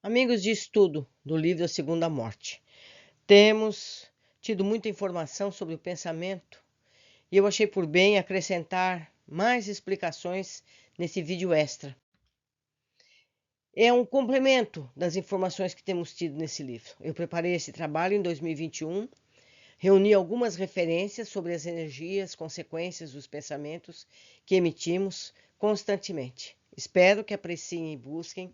Amigos de estudo do livro A Segunda Morte, temos tido muita informação sobre o pensamento e eu achei por bem acrescentar mais explicações nesse vídeo extra. É um complemento das informações que temos tido nesse livro. Eu preparei esse trabalho em 2021, reuni algumas referências sobre as energias, consequências dos pensamentos que emitimos constantemente. Espero que apreciem e busquem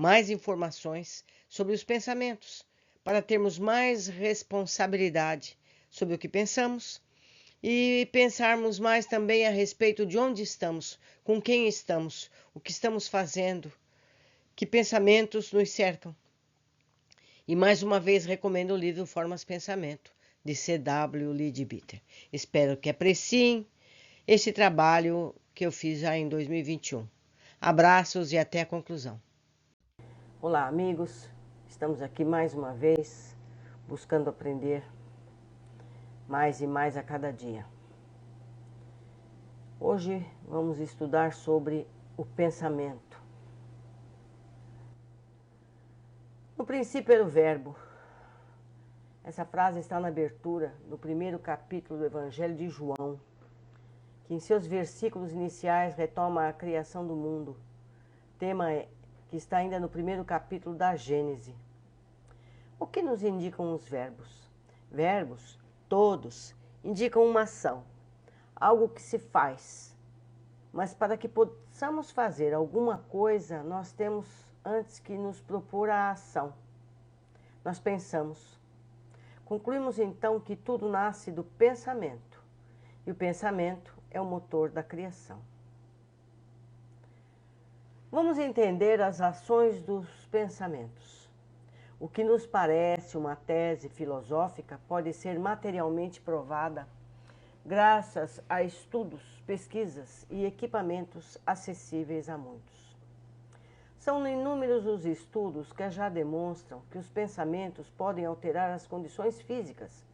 mais informações sobre os pensamentos, para termos mais responsabilidade sobre o que pensamos e pensarmos mais também a respeito de onde estamos, com quem estamos, o que estamos fazendo, que pensamentos nos cercam. E mais uma vez recomendo o livro Formas Pensamento, de C.W. Leadbeater. Espero que apreciem esse trabalho que eu fiz já em 2021. Abraços e até a conclusão. Olá, amigos. Estamos aqui mais uma vez buscando aprender mais e mais a cada dia. Hoje vamos estudar sobre o pensamento. No princípio era o verbo. Essa frase está na abertura do primeiro capítulo do Evangelho de João, que em seus versículos iniciais retoma a criação do mundo, tema que está ainda no primeiro capítulo da Gênese. O que nos indicam os verbos? Verbos, todos, indicam uma ação, algo que se faz. Mas para que possamos fazer alguma coisa, nós temos antes que nos propor a ação. Nós pensamos. Concluímos então que tudo nasce do pensamento, e o pensamento é o motor da criação. Vamos entender as ações dos pensamentos. O que nos parece uma tese filosófica pode ser materialmente provada graças a estudos, pesquisas e equipamentos acessíveis a muitos. São inúmeros os estudos que já demonstram que os pensamentos podem alterar as condições físicas.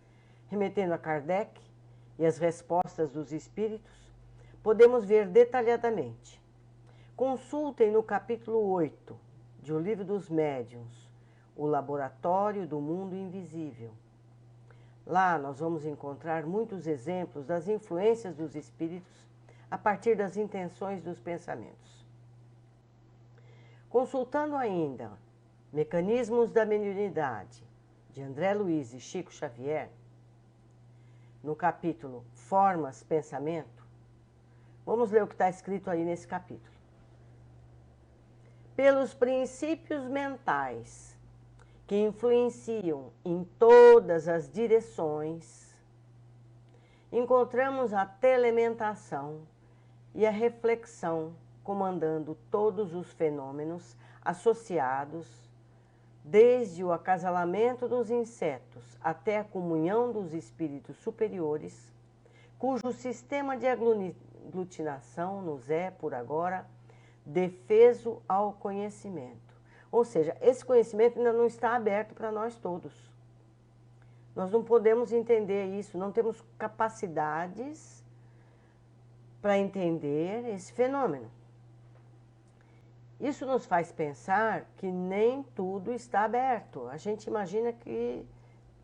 Remetendo a Kardec e as respostas dos espíritos, podemos ver detalhadamente. Consultem no capítulo 8 de O Livro dos Médiuns, O Laboratório do Mundo Invisível. Lá nós vamos encontrar muitos exemplos das influências dos espíritos a partir das intenções dos pensamentos. Consultando ainda Mecanismos da Mediunidade, de André Luiz e Chico Xavier, no capítulo Formas Pensamento, vamos ler o que está escrito aí nesse capítulo. Pelos princípios mentais que influenciam em todas as direções, encontramos a telementação e a reflexão comandando todos os fenômenos associados, desde o acasalamento dos insetos até a comunhão dos espíritos superiores, cujo sistema de aglutinação nos é, por agora, defeso ao conhecimento. Ou seja, esse conhecimento ainda não está aberto para nós todos. Nós não podemos entender isso, não temos capacidades para entender esse fenômeno. Isso nos faz pensar que nem tudo está aberto. A gente imagina que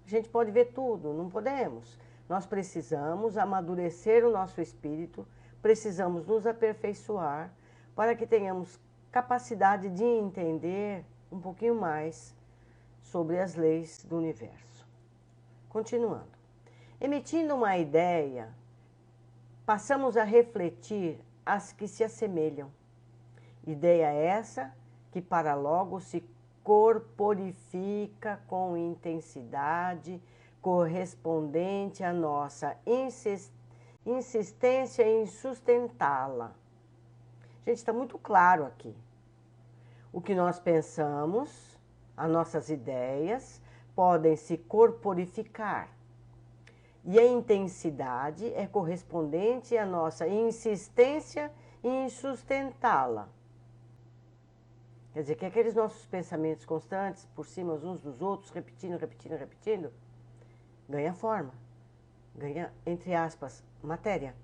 a gente pode ver tudo, não podemos. Nós precisamos amadurecer o nosso espírito, precisamos nos aperfeiçoar para que tenhamos capacidade de entender um pouquinho mais sobre as leis do universo. Continuando. Emitindo uma ideia, passamos a refletir as que se assemelham. Ideia essa que para logo se corporifica com intensidade correspondente à nossa insistência em sustentá-la. Gente, está muito claro aqui. O que nós pensamos, as nossas ideias, podem se corporificar. E a intensidade é correspondente à nossa insistência em sustentá-la. Quer dizer, que aqueles nossos pensamentos constantes, por cima uns dos outros, repetindo, ganha forma, ganha, entre aspas, matéria.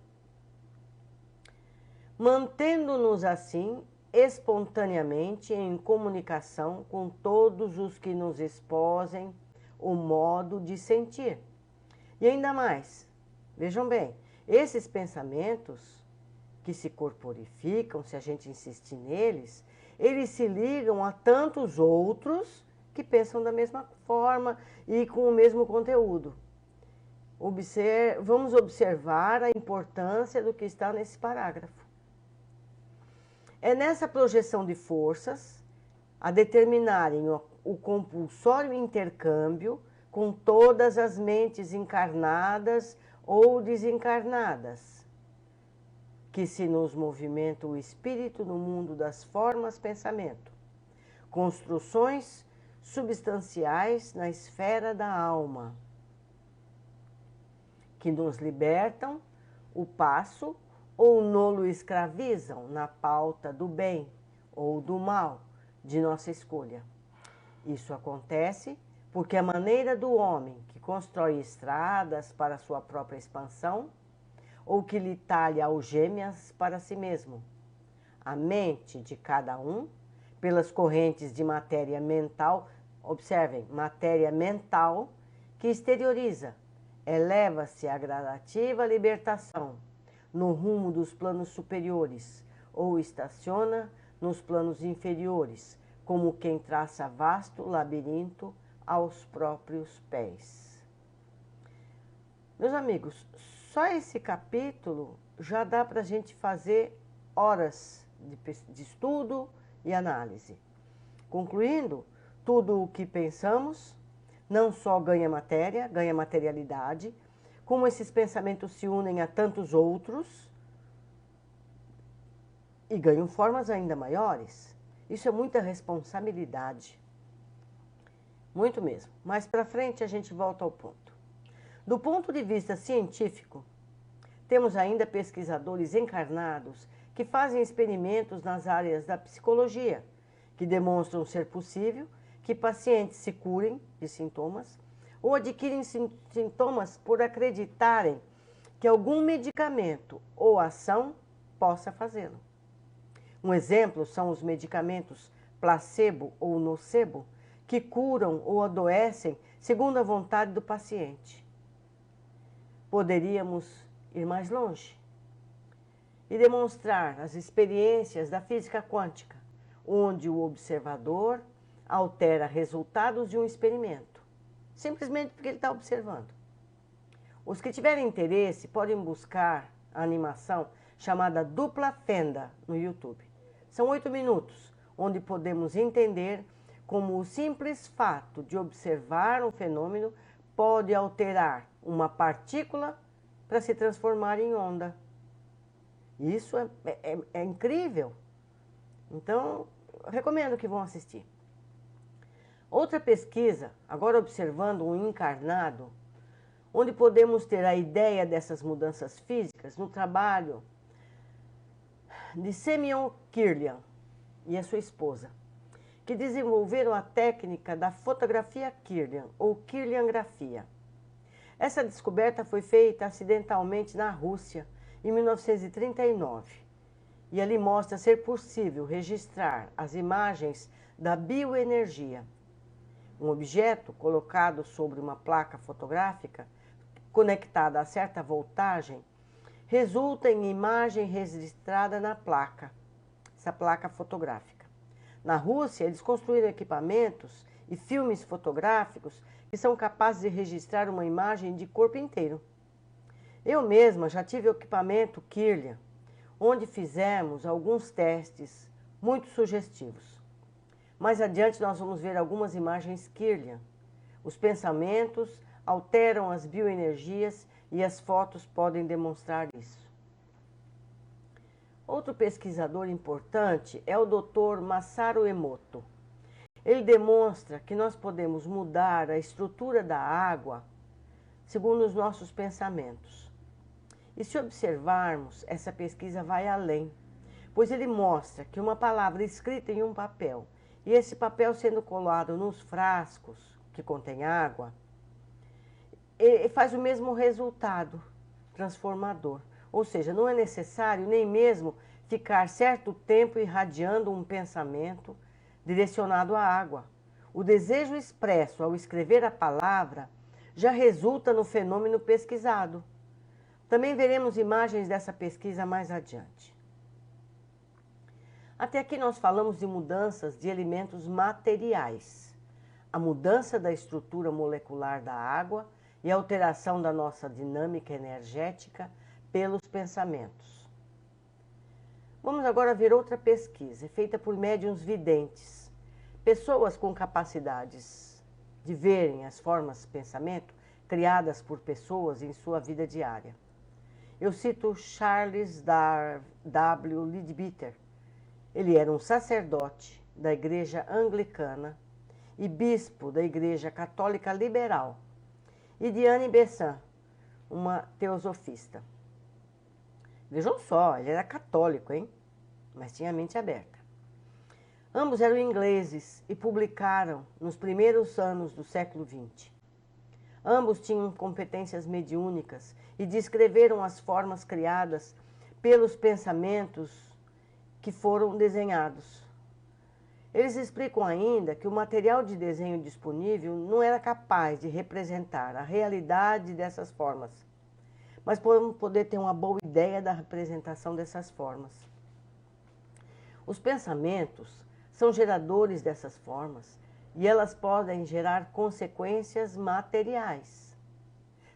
Mantendo-nos assim espontaneamente em comunicação com todos os que nos exposem o modo de sentir. E ainda mais, vejam bem, esses pensamentos que se corporificam, se a gente insistir neles, eles se ligam a tantos outros que pensam da mesma forma e com o mesmo conteúdo. Vamos observar a importância do que está nesse parágrafo. É nessa projeção de forças a determinarem o compulsório intercâmbio com todas as mentes encarnadas ou desencarnadas, que se nos movimenta o espírito no mundo das formas pensamento, construções substanciais na esfera da alma, que nos libertam o passo ou nolo escravizam na pauta do bem ou do mal de nossa escolha. Isso acontece porque a maneira do homem que constrói estradas para sua própria expansão ou que lhe talha algêmeas para si mesmo. A mente de cada um, pelas correntes de matéria mental, observem, matéria mental que exterioriza, eleva-se à gradativa libertação no rumo dos planos superiores ou estaciona nos planos inferiores, como quem traça vasto labirinto aos próprios pés. Meus amigos, só esse capítulo já dá para a gente fazer horas de estudo e análise. Concluindo, tudo o que pensamos não só ganha matéria, ganha materialidade, como esses pensamentos se unem a tantos outros e ganham formas ainda maiores. Isso é muita responsabilidade. Muito mesmo. Mais para frente a gente volta ao ponto. Do ponto de vista científico, temos ainda pesquisadores encarnados que fazem experimentos nas áreas da psicologia, que demonstram ser possível que pacientes se curem de sintomas ou adquirem sintomas por acreditarem que algum medicamento ou ação possa fazê-lo. Um exemplo são os medicamentos placebo ou nocebo, que curam ou adoecem segundo a vontade do paciente. Poderíamos ir mais longe e demonstrar as experiências da física quântica, onde o observador altera resultados de um experimento, simplesmente porque ele está observando. Os que tiverem interesse podem buscar a animação chamada Dupla Fenda no YouTube. São 8 minutos, onde podemos entender como o simples fato de observar um fenômeno pode alterar uma partícula para se transformar em onda. Isso é incrível. Então, recomendo que vão assistir. Outra pesquisa, agora observando um encarnado, onde podemos ter a ideia dessas mudanças físicas no trabalho de Semyon Kirlian e a sua esposa, que desenvolveram a técnica da fotografia Kirlian, ou Kirliangrafia. Essa descoberta foi feita acidentalmente na Rússia, em 1939, e ali mostra ser possível registrar as imagens da bioenergia. Um objeto colocado sobre uma placa fotográfica, conectada a certa voltagem, resulta em imagem registrada na placa, essa placa fotográfica. Na Rússia, eles construíram equipamentos e filmes fotográficos que são capazes de registrar uma imagem de corpo inteiro. Eu mesma já tive o equipamento Kirlian, onde fizemos alguns testes muito sugestivos. Mais adiante nós vamos ver algumas imagens Kirlian. Os pensamentos alteram as bioenergias e as fotos podem demonstrar isso. Outro pesquisador importante é o Dr. Masaru Emoto. Ele demonstra que nós podemos mudar a estrutura da água segundo os nossos pensamentos. E se observarmos, essa pesquisa vai além, pois ele mostra que uma palavra escrita em um papel e esse papel sendo colado nos frascos que contém água, faz o mesmo resultado transformador. Ou seja, não é necessário nem mesmo ficar certo tempo irradiando um pensamento direcionado à água. O desejo expresso ao escrever a palavra já resulta no fenômeno pesquisado. Também veremos imagens dessa pesquisa mais adiante. Até aqui nós falamos de mudanças de elementos materiais, a mudança da estrutura molecular da água e a alteração da nossa dinâmica energética pelos pensamentos. Vamos agora ver outra pesquisa, feita por médiuns videntes, pessoas com capacidades de verem as formas de pensamento criadas por pessoas em sua vida diária. Eu cito Charles W. Leadbeater. Ele era um sacerdote da Igreja Anglicana e bispo da Igreja Católica Liberal, e Diane Bessan, uma teosofista. Vejam só, ele era católico, hein? Mas tinha a mente aberta. Ambos eram ingleses e publicaram nos primeiros anos do século XX. Ambos tinham competências mediúnicas e descreveram as formas criadas pelos pensamentos que foram desenhados. Eles explicam ainda que o material de desenho disponível não era capaz de representar a realidade dessas formas, mas podemos poder ter uma boa ideia da representação dessas formas. Os pensamentos são geradores dessas formas e elas podem gerar consequências materiais.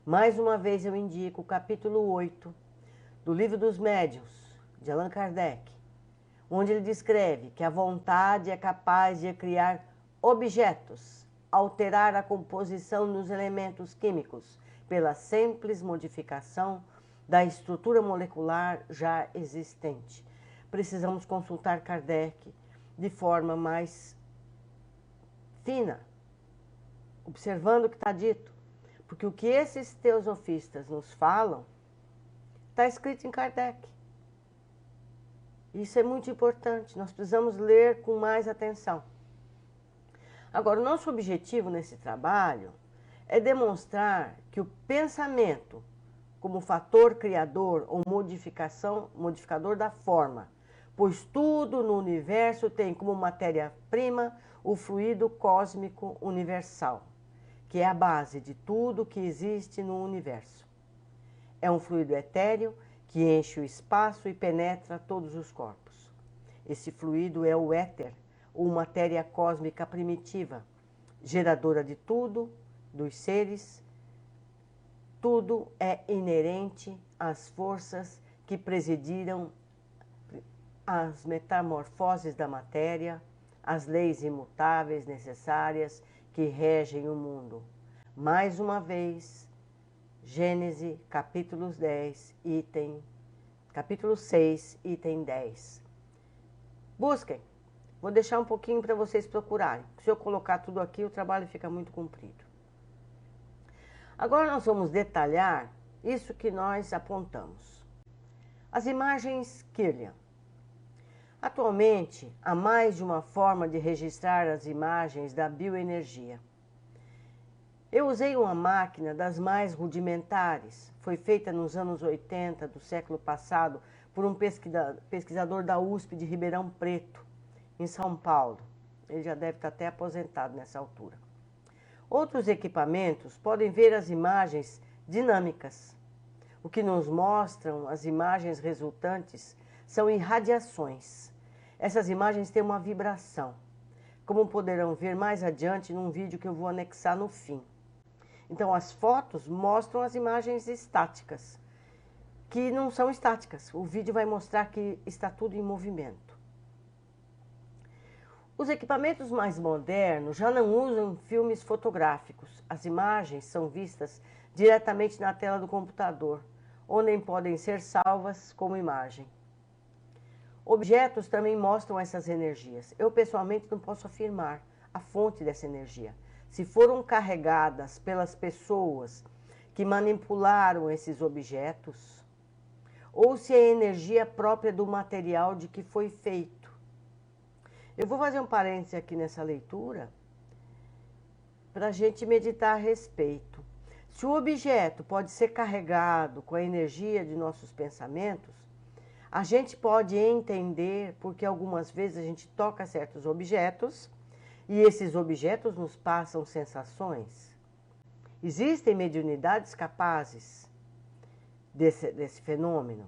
Mais uma vez eu indico o capítulo 8 do Livro dos Médiuns, de Allan Kardec, onde ele descreve que a vontade é capaz de criar objetos, alterar a composição dos elementos químicos pela simples modificação da estrutura molecular já existente. Precisamos consultar Kardec de forma mais fina, observando o que está dito, porque o que esses teosofistas nos falam está escrito em Kardec. Isso é muito importante, nós precisamos ler com mais atenção. Agora, o nosso objetivo nesse trabalho é demonstrar que o pensamento, como fator criador ou modificador da forma, pois tudo no universo tem como matéria-prima o fluido cósmico universal, que é a base de tudo que existe no universo. É um fluido etéreo que enche o espaço e penetra todos os corpos. Esse fluido é o éter, ou matéria cósmica primitiva, geradora de tudo, dos seres. Tudo é inerente às forças que presidiram as metamorfoses da matéria, as leis imutáveis necessárias que regem o mundo. Mais uma vez, Gênesis, capítulo 6, item 10. Busquem. Vou deixar um pouquinho para vocês procurarem. Se eu colocar tudo aqui, o trabalho fica muito comprido. Agora nós vamos detalhar isso que nós apontamos. As imagens Kirlian. Atualmente, há mais de uma forma de registrar as imagens da bioenergia. Eu usei uma máquina das mais rudimentares. Foi feita nos anos 80 do século passado por um pesquisador da USP de Ribeirão Preto, em São Paulo. Ele já deve estar até aposentado nessa altura. Outros equipamentos podem ver as imagens dinâmicas. O que nos mostram as imagens resultantes são irradiações. Essas imagens têm uma vibração, como poderão ver mais adiante num vídeo que eu vou anexar no fim. Então, as fotos mostram as imagens estáticas, que não são estáticas. O vídeo vai mostrar que está tudo em movimento. Os equipamentos mais modernos já não usam filmes fotográficos. As imagens são vistas diretamente na tela do computador, onde podem ser salvas como imagem. Objetos também mostram essas energias. Eu, pessoalmente, não posso afirmar a fonte dessa energia. Se foram carregadas pelas pessoas que manipularam esses objetos, ou se é energia própria do material de que foi feito. Eu vou fazer um parêntese aqui nessa leitura para a gente meditar a respeito. Se o objeto pode ser carregado com a energia de nossos pensamentos, A gente pode entender porque algumas vezes a gente toca certos objetos e esses objetos nos passam sensações. Existem mediunidades capazes desse fenômeno.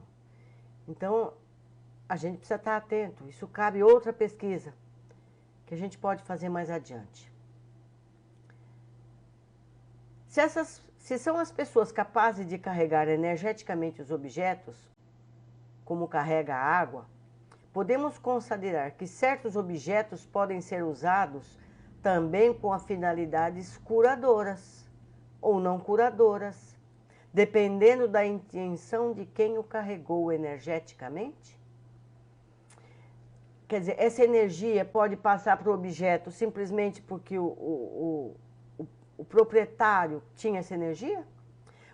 Então, a gente precisa estar atento. Isso cabe outra pesquisa que a gente pode fazer mais adiante. Se são as pessoas capazes de carregar energeticamente os objetos, como carrega a água, podemos considerar que certos objetos podem ser usados também com finalidades curadoras ou não curadoras, dependendo da intenção de quem o carregou energeticamente. Quer dizer, essa energia pode passar para o objeto simplesmente porque o proprietário tinha essa energia?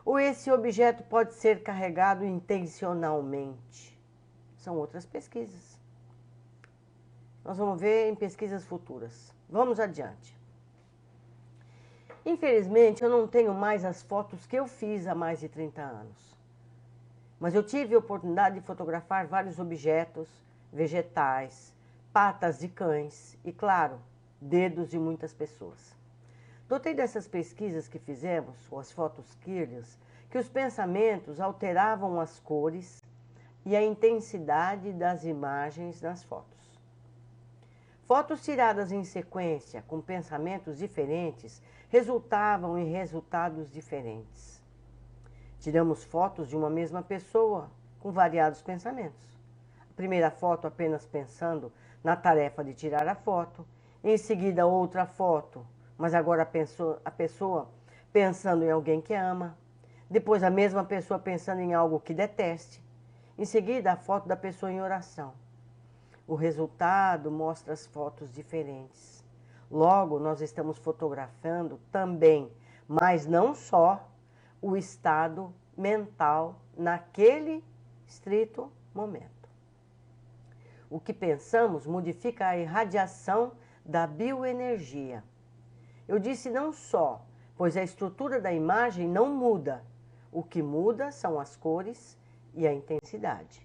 Ou esse objeto pode ser carregado intencionalmente? São outras pesquisas. Nós vamos ver em pesquisas futuras. Vamos adiante. Infelizmente, eu não tenho mais as fotos que eu fiz há mais de 30 anos. Mas eu tive a oportunidade de fotografar vários objetos, vegetais, patas de cães e, claro, dedos de muitas pessoas. Notei dessas pesquisas que fizemos, com as fotos Kirlian, que os pensamentos alteravam as cores e a intensidade das imagens nas fotos. Fotos tiradas em sequência, com pensamentos diferentes, resultavam em resultados diferentes. Tiramos fotos de uma mesma pessoa, com variados pensamentos. A primeira foto apenas pensando na tarefa de tirar a foto, em seguida outra foto, mas agora a pessoa pensando em alguém que ama, depois a mesma pessoa pensando em algo que deteste, em seguida a foto da pessoa em oração. O resultado mostra as fotos diferentes. Logo, nós estamos fotografando também, mas não só, o estado mental naquele estrito momento. O que pensamos modifica a irradiação da bioenergia. Eu disse não só, pois a estrutura da imagem não muda. O que muda são as cores e a intensidade.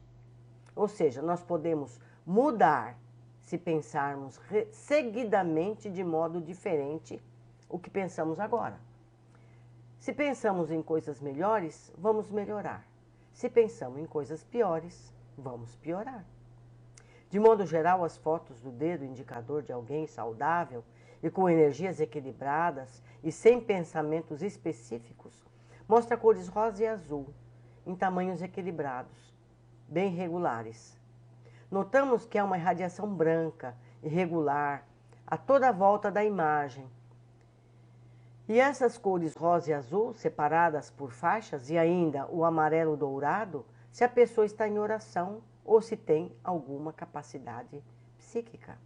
Ou seja, nós podemos mudar se pensarmos seguidamente de modo diferente o que pensamos agora. Se pensamos em coisas melhores, vamos melhorar. Se pensamos em coisas piores, vamos piorar. De modo geral, as fotos do dedo indicador de alguém saudável e com energias equilibradas e sem pensamentos específicos mostra cores rosa e azul, em tamanhos equilibrados, bem regulares. Notamos que há uma irradiação branca, irregular, a toda a volta da imagem. E essas cores rosa e azul, separadas por faixas, e ainda o amarelo dourado, se a pessoa está em oração ou se tem alguma capacidade psíquica.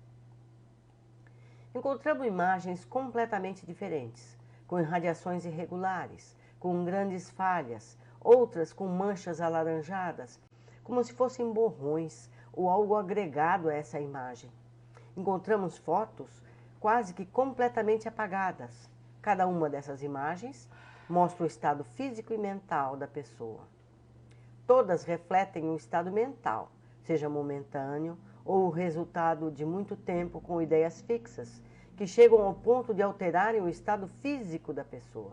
Encontramos imagens completamente diferentes, com irradiações irregulares, com grandes falhas, outras com manchas alaranjadas, como se fossem borrões ou algo agregado a essa imagem. Encontramos fotos quase que completamente apagadas. Cada uma dessas imagens mostra o estado físico e mental da pessoa. Todas refletem um estado mental, seja momentâneo ou o resultado de muito tempo com ideias fixas, que chegam ao ponto de alterarem o estado físico da pessoa.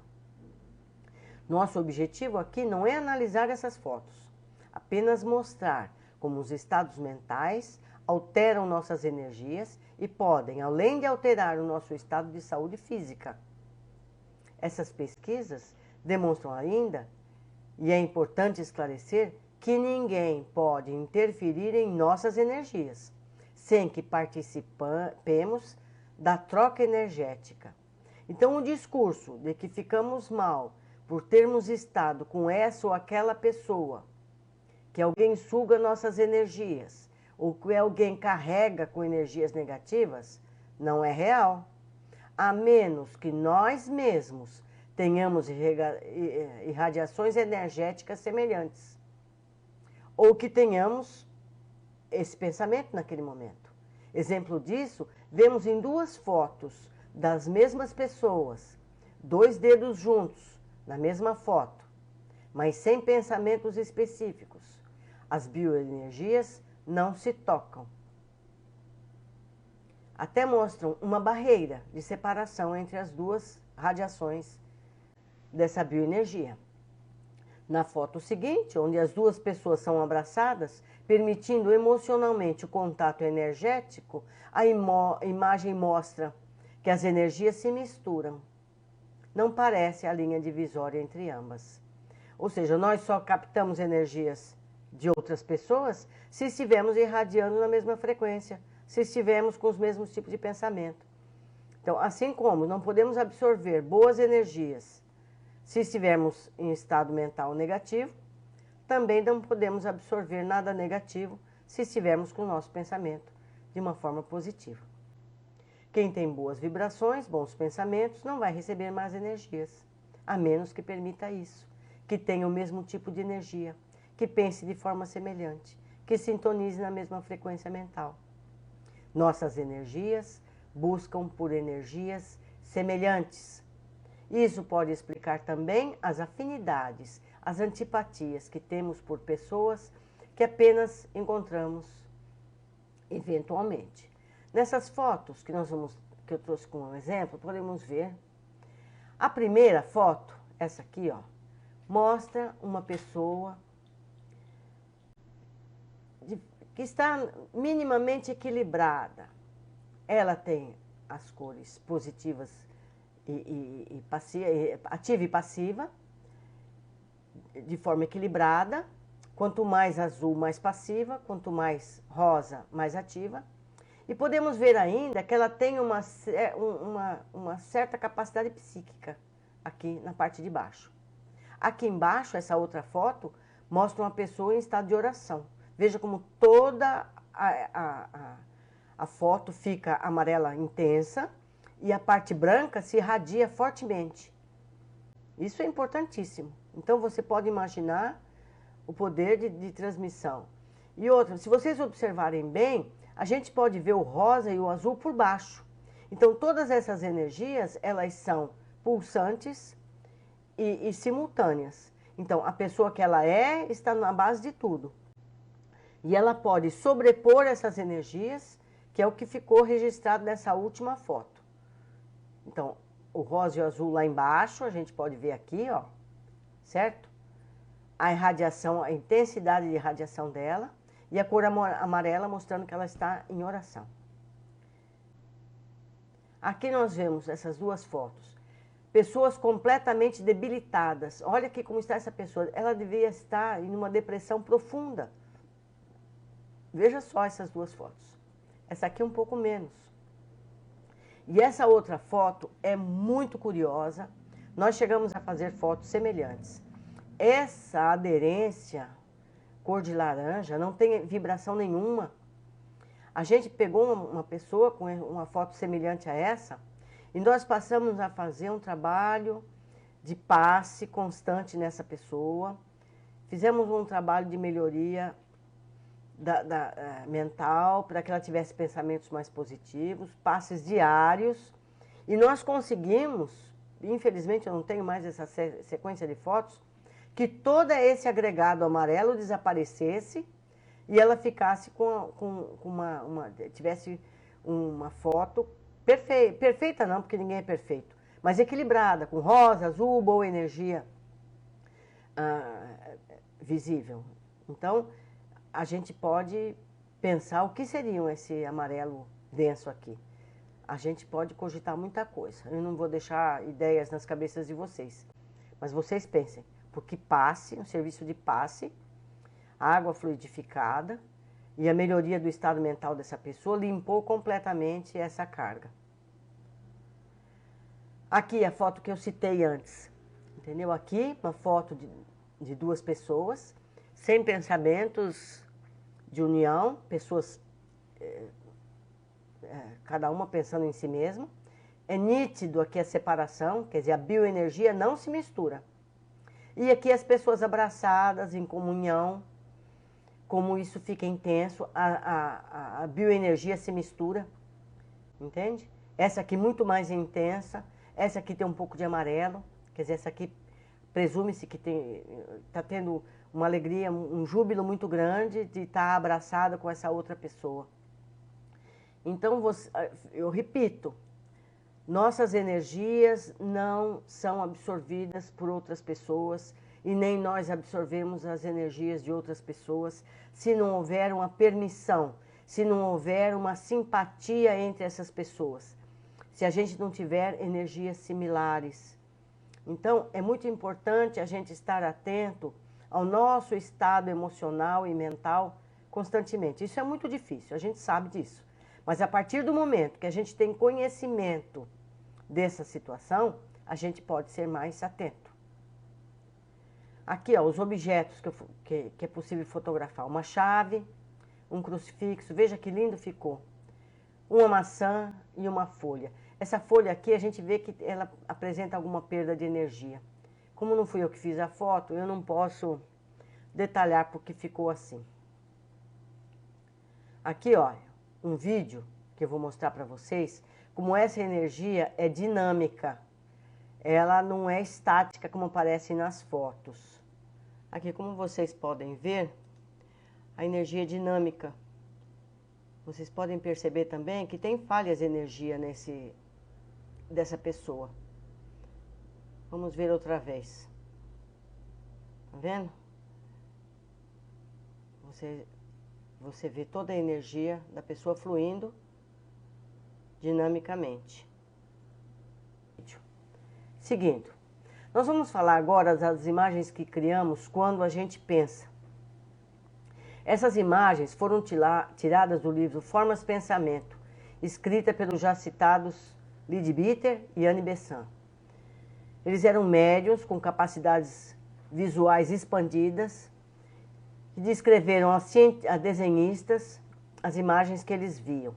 Nosso objetivo aqui não é analisar essas fotos, apenas mostrar como os estados mentais alteram nossas energias e podem, além de alterar o nosso estado de saúde física. Essas pesquisas demonstram ainda, e é importante esclarecer, que ninguém pode interferir em nossas energias, sem que participemos da troca energética. Então, o discurso de que ficamos mal por termos estado com essa ou aquela pessoa, que alguém suga nossas energias, ou que alguém carrega com energias negativas, não é real, a menos que nós mesmos tenhamos irradiações energéticas semelhantes, ou que tenhamos esse pensamento naquele momento. Exemplo disso, vemos em duas fotos das mesmas pessoas, dois dedos juntos, na mesma foto, mas sem pensamentos específicos. As bioenergias não se tocam. Até mostram uma barreira de separação entre as duas radiações dessa bioenergia. Na foto seguinte, onde as duas pessoas são abraçadas, permitindo emocionalmente o contato energético, a imagem mostra que as energias se misturam. Não parece a linha divisória entre ambas. Ou seja, nós só captamos energias de outras pessoas se estivermos irradiando na mesma frequência, se estivermos com os mesmos tipos de pensamento. Então, assim como não podemos absorver boas energias se estivermos em estado mental negativo, também não podemos absorver nada negativo se estivermos com o nosso pensamento de uma forma positiva. Quem tem boas vibrações, bons pensamentos, não vai receber más energias, a menos que permita isso, que tenha o mesmo tipo de energia, que pense de forma semelhante, que sintonize na mesma frequência mental. Nossas energias buscam por energias semelhantes. Isso pode explicar também as afinidades, as antipatias que temos por pessoas que apenas encontramos eventualmente. Nessas fotos que eu trouxe como exemplo, podemos ver. A primeira foto, essa aqui, ó, mostra uma pessoa que está minimamente equilibrada. Ela tem as cores positivas ativa e passiva, de forma equilibrada. Quanto mais azul, mais passiva, quanto mais rosa, mais ativa. E podemos ver ainda que ela tem uma certa capacidade psíquica aqui na parte de baixo. Aqui embaixo, essa outra foto, mostra uma pessoa em estado de oração. Veja como toda a foto fica amarela intensa e a parte branca se irradia fortemente. Isso é importantíssimo. Então você pode imaginar o poder de transmissão. E outra, se vocês observarem bem, a gente pode ver o rosa e o azul por baixo. Então todas essas energias, elas são pulsantes e simultâneas. Então a pessoa que ela está na base de tudo. E ela pode sobrepor essas energias, que é o que ficou registrado nessa última foto. Então, o rosa e o azul lá embaixo, a gente pode ver aqui, ó, certo? A irradiação, a intensidade de irradiação dela, e a cor amarela mostrando que ela está em oração. Aqui nós vemos essas duas fotos. Pessoas completamente debilitadas. Olha aqui como está essa pessoa. Ela devia estar em uma depressão profunda. Veja só essas duas fotos. Essa aqui um pouco menos. E essa outra foto é muito curiosa. Nós chegamos a fazer fotos semelhantes. Essa aderência, cor de laranja, não tem vibração nenhuma. A gente pegou uma pessoa com uma foto semelhante a essa e nós passamos a fazer um trabalho de passe constante nessa pessoa. Fizemos um trabalho de melhoria mental, para que ela tivesse pensamentos mais positivos, passes diários, e nós conseguimos, infelizmente eu não tenho mais essa sequência de fotos, que todo esse agregado amarelo desaparecesse e ela ficasse tivesse uma foto perfeita não, porque ninguém é perfeito, mas equilibrada, com rosa, azul, boa energia visível. Então, a gente pode pensar o que seria esse amarelo denso aqui. A gente pode cogitar muita coisa. Eu não vou deixar ideias nas cabeças de vocês. Mas vocês pensem, porque passe, um serviço de passe, água fluidificada e a melhoria do estado mental dessa pessoa limpou completamente essa carga. Aqui a foto que eu citei antes. Entendeu? Aqui uma foto de duas pessoas, sem pensamentos de união, pessoas, cada uma pensando em si mesma. É nítido aqui a separação, quer dizer, a bioenergia não se mistura. E aqui as pessoas abraçadas, em comunhão, como isso fica intenso, a bioenergia se mistura, entende? Essa aqui muito mais intensa, essa aqui tem um pouco de amarelo, quer dizer, essa aqui presume-se que está tendo uma alegria, um júbilo muito grande de estar abraçada com essa outra pessoa. Então, eu repito, nossas energias não são absorvidas por outras pessoas e nem nós absorvemos as energias de outras pessoas se não houver uma permissão, se não houver uma simpatia entre essas pessoas, se a gente não tiver energias similares. Então, é muito importante a gente estar atento ao nosso estado emocional e mental constantemente. Isso é muito difícil, a gente sabe disso. Mas a partir do momento que a gente tem conhecimento dessa situação, a gente pode ser mais atento. Aqui, ó, os objetos que é possível fotografar. Uma chave, um crucifixo, veja que lindo ficou. Uma maçã e uma folha. Essa folha aqui, a gente vê que ela apresenta alguma perda de energia. Como não fui eu que fiz a foto, eu não posso detalhar porque ficou assim. Aqui, olha, um vídeo que eu vou mostrar para vocês, como essa energia é dinâmica. Ela não é estática como aparece nas fotos. Aqui, como vocês podem ver, a energia é dinâmica. Vocês podem perceber também que tem falhas de energia dessa pessoa. Vamos ver outra vez. Tá vendo? Você vê toda a energia da pessoa fluindo dinamicamente. Seguindo, nós vamos falar agora das imagens que criamos quando a gente pensa. Essas imagens foram tiradas do livro Formas Pensamento, escrita pelos já citados Leadbeater e Annie Besant. Eles eram médiuns com capacidades visuais expandidas e descreveram a desenhistas as imagens que eles viam.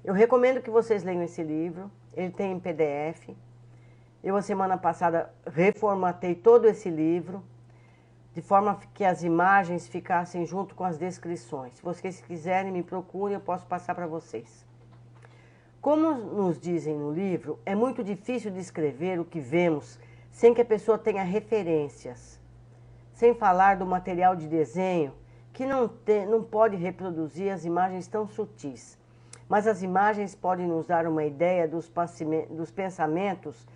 Eu recomendo que vocês leiam esse livro, ele tem em PDF. Eu, a semana passada, reformatei todo esse livro, de forma que as imagens ficassem junto com as descrições. Se vocês quiserem, me procurem, eu posso passar para vocês. Como nos dizem no livro, é muito difícil descrever o que vemos sem que a pessoa tenha referências, sem falar do material de desenho, que não pode reproduzir as imagens tão sutis. Mas as imagens podem nos dar uma ideia dos pensamentos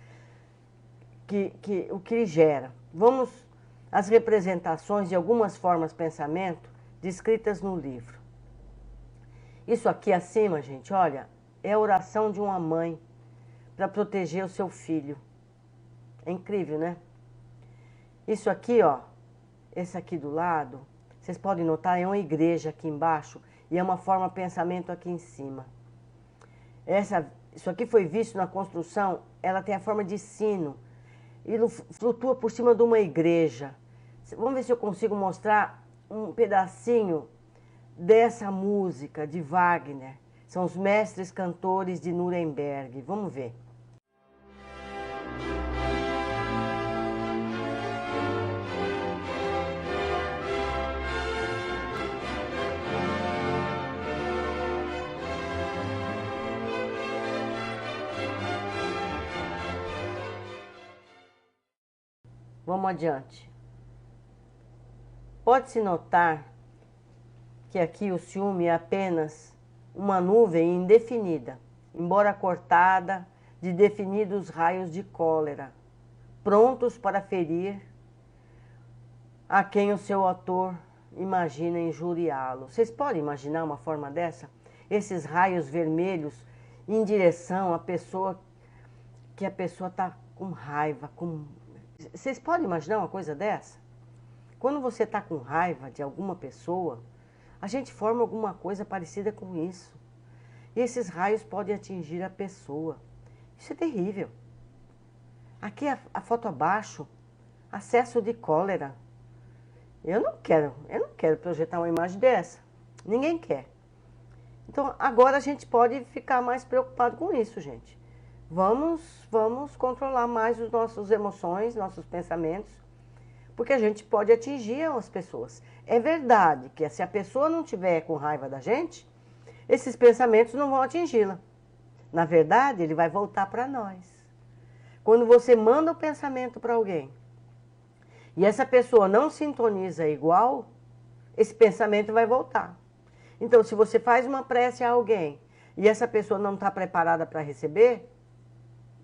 o que gera. Vamos às representações de algumas formas de pensamento descritas no livro. Isso aqui acima, gente, olha, é a oração de uma mãe para proteger o seu filho. É incrível, né? Isso aqui, ó, esse aqui do lado, vocês podem notar, é uma igreja aqui embaixo e é uma forma de pensamento aqui em cima. Isso aqui foi visto na construção, ela tem a forma de sino e flutua por cima de uma igreja. Vamos ver se eu consigo mostrar um pedacinho dessa música de Wagner. São os mestres cantores de Nuremberg. Vamos ver. Vamos adiante. Pode-se notar que aqui o ciúme é apenas uma nuvem indefinida, embora cortada de definidos raios de cólera, prontos para ferir a quem o seu autor imagina injuriá-lo. Vocês podem imaginar uma forma dessa? Esses raios vermelhos em direção à pessoa, que a pessoa está com raiva, Vocês podem imaginar uma coisa dessa? Quando você está com raiva de alguma pessoa, a gente forma alguma coisa parecida com isso. E esses raios podem atingir a pessoa. Isso é terrível. Aqui a foto abaixo, acesso de cólera. Eu não quero projetar uma imagem dessa. Ninguém quer. Então agora a gente pode ficar mais preocupado com isso, gente. Vamos controlar mais as nossas emoções, nossos pensamentos, porque a gente pode atingir as pessoas. É verdade que se a pessoa não tiver com raiva da gente, esses pensamentos não vão atingi-la. Na verdade, ele vai voltar para nós. Quando você manda o pensamento para alguém e essa pessoa não sintoniza igual, esse pensamento vai voltar. Então, se você faz uma prece a alguém e essa pessoa não está preparada para receber,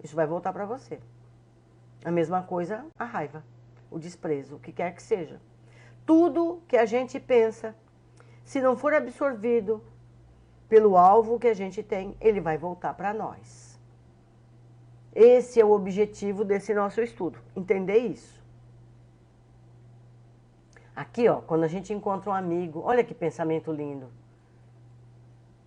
isso vai voltar para você. A mesma coisa a raiva, o desprezo, o que quer que seja. Tudo que a gente pensa, se não for absorvido pelo alvo que a gente tem, ele vai voltar para nós. Esse é o objetivo desse nosso estudo, entender isso. Aqui, ó, quando a gente encontra um amigo, olha que pensamento lindo.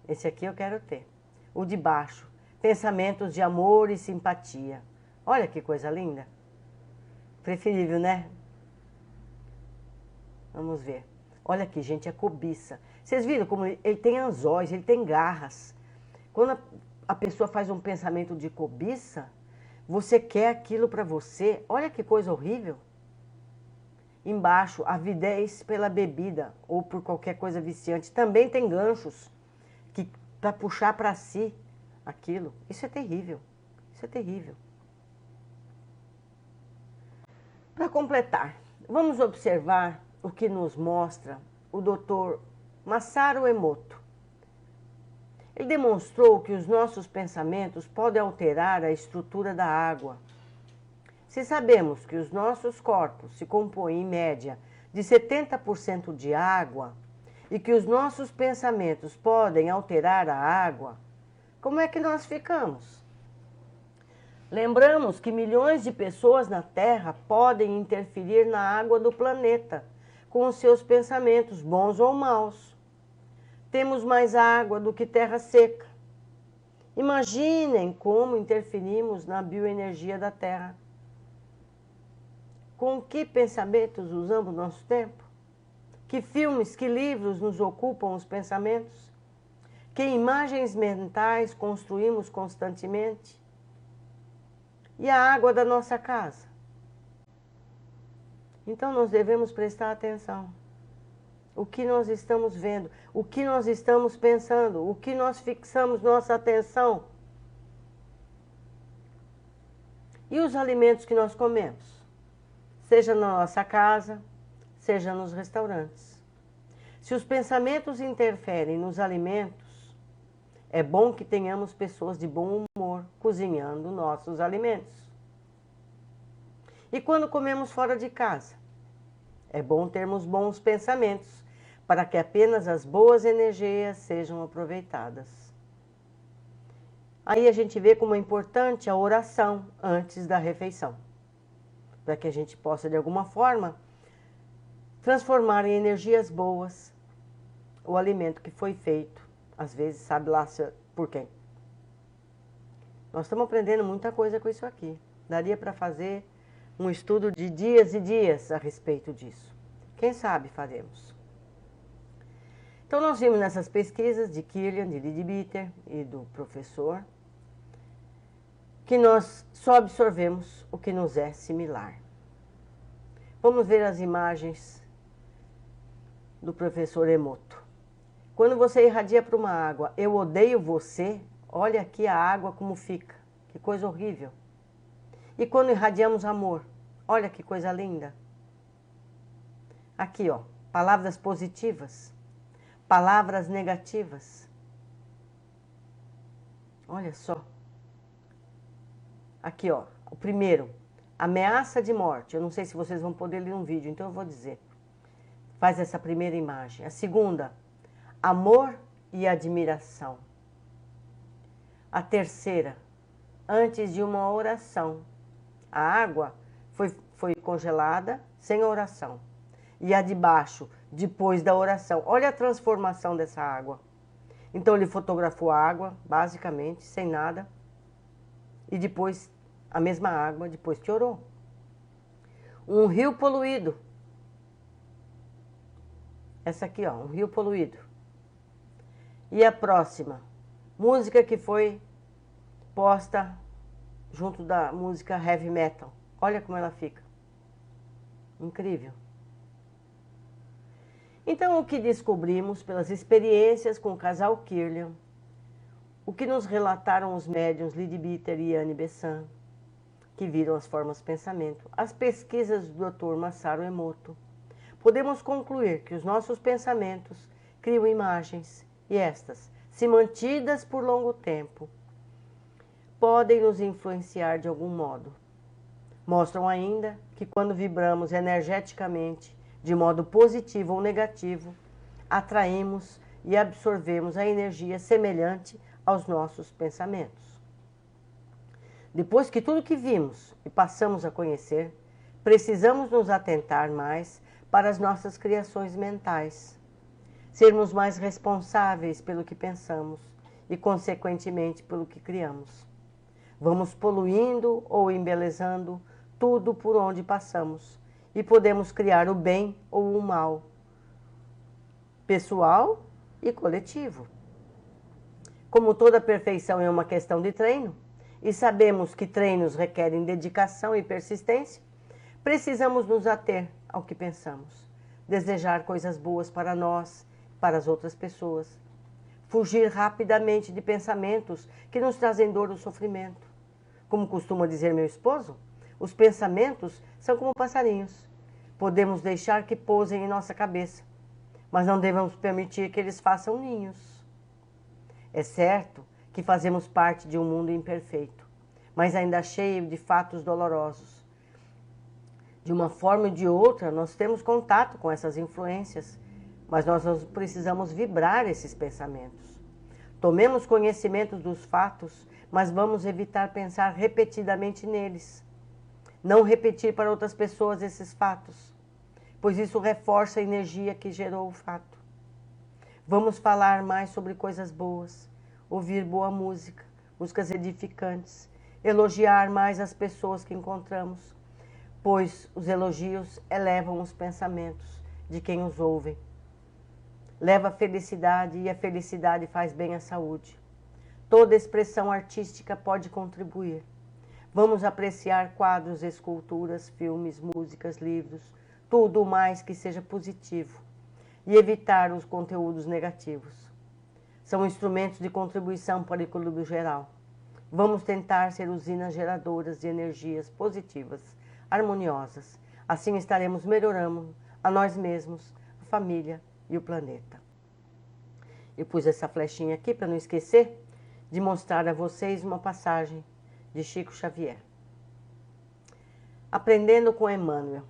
Esse aqui eu quero ter. O de baixo, pensamentos de amor e simpatia. Olha que coisa linda. Preferível, né? Vamos ver. Olha aqui, gente, a cobiça. Vocês viram como ele tem anzóis, ele tem garras. Quando a pessoa faz um pensamento de cobiça, você quer aquilo para você. Olha que coisa horrível. Embaixo, avidez pela bebida ou por qualquer coisa viciante. Também tem ganchos para puxar para si aquilo. Isso é terrível. Isso é terrível. Para completar, vamos observar o que nos mostra o Dr. Masaru Emoto. Ele demonstrou que os nossos pensamentos podem alterar a estrutura da água. Se sabemos que os nossos corpos se compõem, em média, de 70% de água e que os nossos pensamentos podem alterar a água, como é que nós ficamos? Lembramos que milhões de pessoas na Terra podem interferir na água do planeta com os seus pensamentos, bons ou maus. Temos mais água do que terra seca. Imaginem como interferimos na bioenergia da Terra. Com que pensamentos usamos nosso tempo? Que filmes, que livros nos ocupam os pensamentos? Que imagens mentais construímos constantemente? E a água da nossa casa? Então nós devemos prestar atenção. O que nós estamos vendo, o que nós estamos pensando, o que nós fixamos nossa atenção. E os alimentos que nós comemos? Seja na nossa casa, seja nos restaurantes. Se os pensamentos interferem nos alimentos, é bom que tenhamos pessoas de bom humor cozinhando nossos alimentos. E quando comemos fora de casa, é bom termos bons pensamentos para que apenas as boas energias sejam aproveitadas. Aí a gente vê como é importante a oração antes da refeição, para que a gente possa, de alguma forma, transformar em energias boas o alimento que foi feito, às vezes sabe lá por quem. Nós estamos aprendendo muita coisa com isso aqui. Daria para fazer um estudo de dias e dias a respeito disso. Quem sabe faremos. Então nós vimos nessas pesquisas de Kirlian, de Leadbeater e do professor, que nós só absorvemos o que nos é similar. Vamos ver as imagens do professor Emoto. Quando você irradia para uma água, eu odeio você, olha aqui a água como fica, que coisa horrível. E quando irradiamos amor, olha que coisa linda. Aqui, ó, palavras positivas, palavras negativas. Olha só. Aqui, ó, o primeiro, ameaça de morte. Eu não sei se vocês vão poder ler no vídeo, então eu vou dizer. Faz essa primeira imagem. A segunda, amor e admiração. A terceira, antes de uma oração. A água foi congelada sem oração. E a de baixo, depois da oração. Olha a transformação dessa água. Então ele fotografou a água, basicamente, sem nada. E depois, a mesma água, depois que orou. Um rio poluído. Essa aqui, ó, um rio poluído. E a próxima, música que foi posta junto da música heavy metal. Olha como ela fica. Incrível. Então, o que descobrimos pelas experiências com o casal Kirlian, o que nos relataram os médiuns Leadbeater e Annie Besant, que viram as formas pensamento, as pesquisas do Dr. Masaru Emoto, podemos concluir que os nossos pensamentos criam imagens e estas, se mantidas por longo tempo, podem nos influenciar de algum modo. Mostram ainda que quando vibramos energeticamente de modo positivo ou negativo, atraímos e absorvemos a energia semelhante aos nossos pensamentos. Depois que tudo que vimos e passamos a conhecer, precisamos nos atentar mais para as nossas criações mentais, sermos mais responsáveis pelo que pensamos e, consequentemente, pelo que criamos. Vamos poluindo ou embelezando tudo por onde passamos e podemos criar o bem ou o mal, pessoal e coletivo. Como toda perfeição é uma questão de treino, e sabemos que treinos requerem dedicação e persistência, precisamos nos ater ao que pensamos, desejar coisas boas para nós, para as outras pessoas, fugir rapidamente de pensamentos que nos trazem dor ou sofrimento. Como costuma dizer meu esposo, os pensamentos são como passarinhos. Podemos deixar que pousem em nossa cabeça, mas não devemos permitir que eles façam ninhos. É certo que fazemos parte de um mundo imperfeito, mas ainda cheio de fatos dolorosos. De uma forma ou de outra, nós temos contato com essas influências, mas nós precisamos vibrar esses pensamentos. Tomemos conhecimento dos fatos, mas vamos evitar pensar repetidamente neles. Não repetir para outras pessoas esses fatos, pois isso reforça a energia que gerou o fato. Vamos falar mais sobre coisas boas, ouvir boa música, músicas edificantes, elogiar mais as pessoas que encontramos, pois os elogios elevam os pensamentos de quem os ouve. Leva a felicidade e a felicidade faz bem à saúde. Toda expressão artística pode contribuir. Vamos apreciar quadros, esculturas, filmes, músicas, livros, tudo mais que seja positivo e evitar os conteúdos negativos. São instrumentos de contribuição para o equilíbrio geral. Vamos tentar ser usinas geradoras de energias positivas, harmoniosas. Assim estaremos melhorando a nós mesmos, a família e o planeta. Eu pus essa flechinha aqui para não esquecer de mostrar a vocês uma passagem de Chico Xavier. Aprendendo com Emmanuel.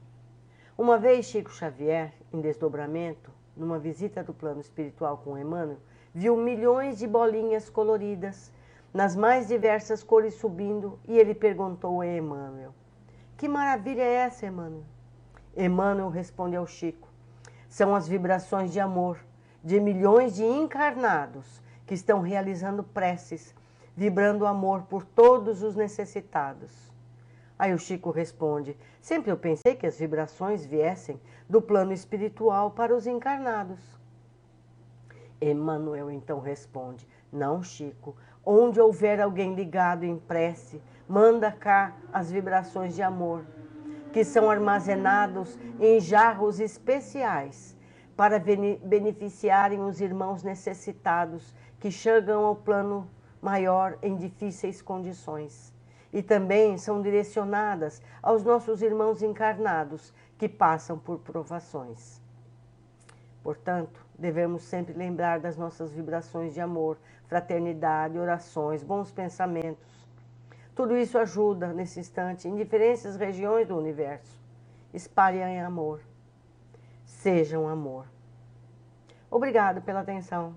Uma vez Chico Xavier, em desdobramento, numa visita do plano espiritual com Emmanuel, viu milhões de bolinhas coloridas, nas mais diversas cores subindo, e ele perguntou a Emmanuel: "Que maravilha é essa, Emmanuel?" Emmanuel respondeu ao Chico: "São as vibrações de amor de milhões de encarnados que estão realizando preces, vibrando amor por todos os necessitados." Aí o Chico responde: "Sempre eu pensei que as vibrações viessem do plano espiritual para os encarnados." Emmanuel então responde: "Não, Chico, onde houver alguém ligado em prece, manda cá as vibrações de amor, que são armazenados em jarros especiais para beneficiarem os irmãos necessitados que chegam ao plano maior em difíceis condições. E também são direcionadas aos nossos irmãos encarnados que passam por provações. Portanto, devemos sempre lembrar das nossas vibrações de amor, fraternidade, orações, bons pensamentos. Tudo isso ajuda, nesse instante, em diferentes regiões do universo. Espalhem amor. Sejam amor. Obrigado pela atenção.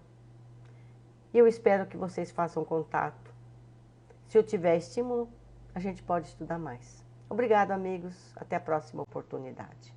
E eu espero que vocês façam contato. Se eu tiver estímulo, a gente pode estudar mais. Obrigado, amigos. Até a próxima oportunidade.